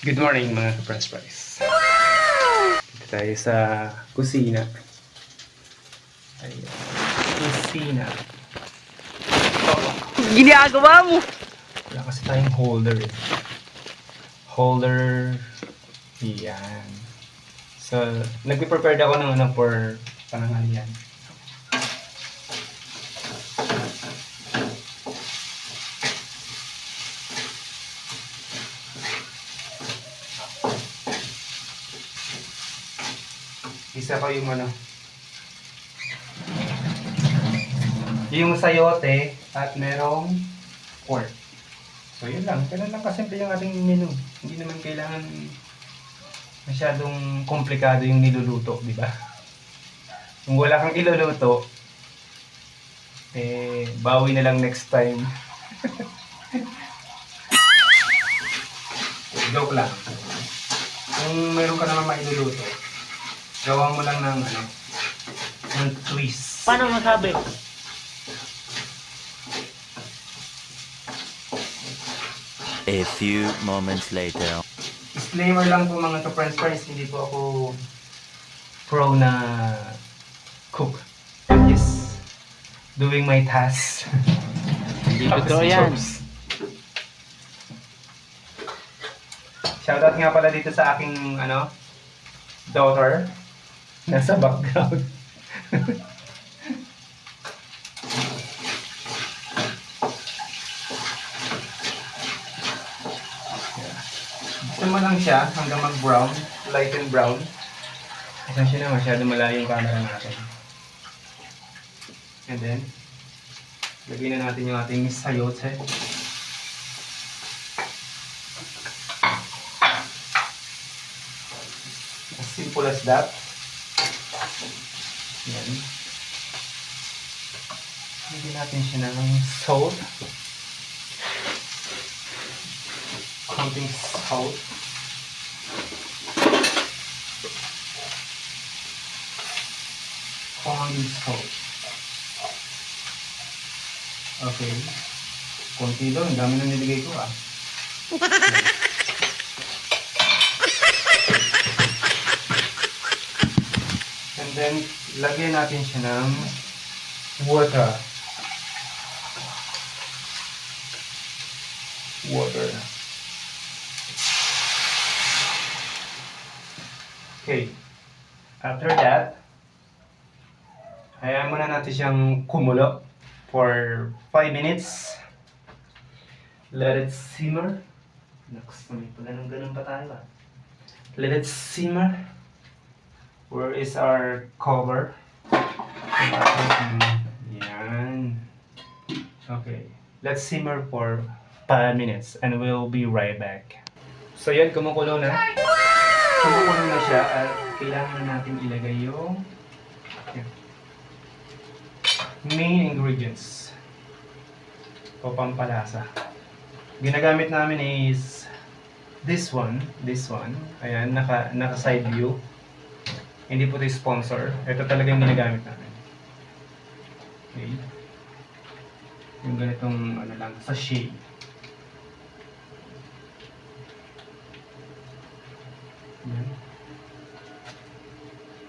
Good morning mga ka-French fries. Dito tayo sa kusina. Ayan. Kusina. Oh, Ginagawa mo! wala kasi tayong holder eh. Holder. Yan. So, nag-prepare ako ng for pananghalian. Isa ko yung sayote at merong pork. So yun lang, ganun lang kasimple yung ating menu. Hindi naman kailangan masyadong komplikado yung niluluto, di ba? Kung wala kang iluluto, bawi na lang next time. Joke lang. Kung meron ka naman mailuluto, gawa mo lang ng twist. Paano masabi? A few moments later. Disclaimer lang po mga ka-French fries, hindi po ako pro na cook. I'm just doing my task. Hindi totoo yan. Shoutout nga pala dito sa aking daughter. Nasa background. Gusto mo lang siya hanggang mag-brown, light and brown. Kasi na masyado malayo yung camera natin. And then, lagyan na natin yung ating sayote. As simple as that. Yan. Lagyan natin siya ng salt. Konting salt. Konting salt. Okay. Konti doon. Ang dami na nilagay ko ah. And then, lagyan natin siya ng water. Water. Okay. After that, hayaan muna natin siyang kumulo for 5 minutes. Let it simmer. Next, may pala ng ganun pa tayo ah. Let it simmer. Where is our cover? Yan. Okay. Let's simmer for 5 minutes and we'll be right back. So yan, kumukulo na. Kumukulo na siya at kailangan na natin ilagay yung main ingredients o pampalasa. Ginagamit namin is this one. Ayan, naka side view. Hindi po ito sponsor. Ito talaga yung ginagamit namin. Okay. Yung ganitong lang, sachet. Yan.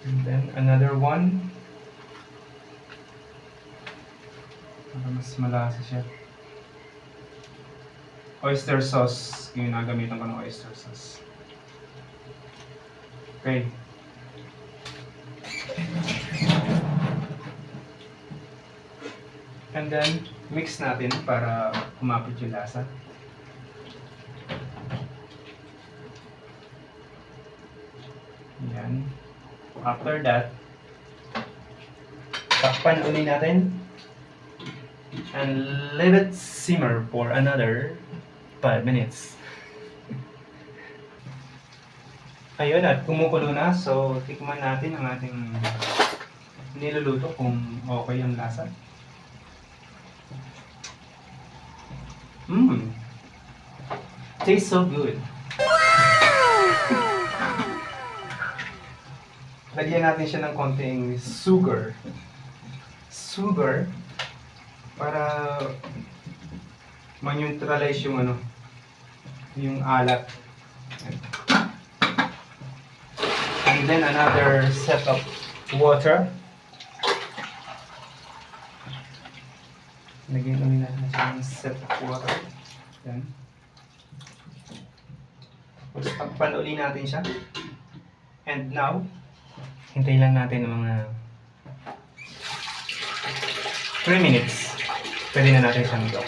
And then another one. Para mas malasa siya. Oyster sauce. Yung nagamitan ko ng oyster sauce. Okay. And then, mix natin para kumapit yung lasa. Yan. After that, takpan ulit natin. And let it simmer for another 5 minutes. Ayun, at kumukulo na. So, tikman natin ang ating niluluto kung okay ang lasa. Tastes so good. Lagyan natin siya ng konting sugar. Para ma-neutralize yung yung alat. And then another set of water. Lagyan kami natin ng set of water. Yan. Tapos takpan uli natin siya. And now, hintayin lang natin ng mga 3 minutes. Pwede na natin siyang ito.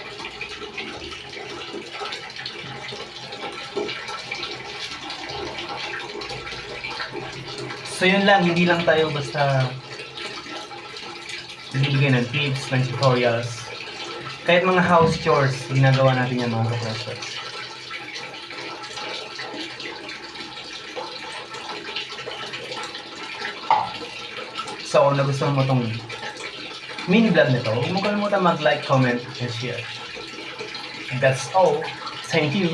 So yun lang, hindi lang tayo basta bibigyan ng tips, ng tutorials. Kahit mga house chores, ginagawa natin yung mga ka-process. So, kung nagustuhan mo itong mini vlog na to, huwag mo kalimutan mag-like, comment, and share. That's all. Thank you.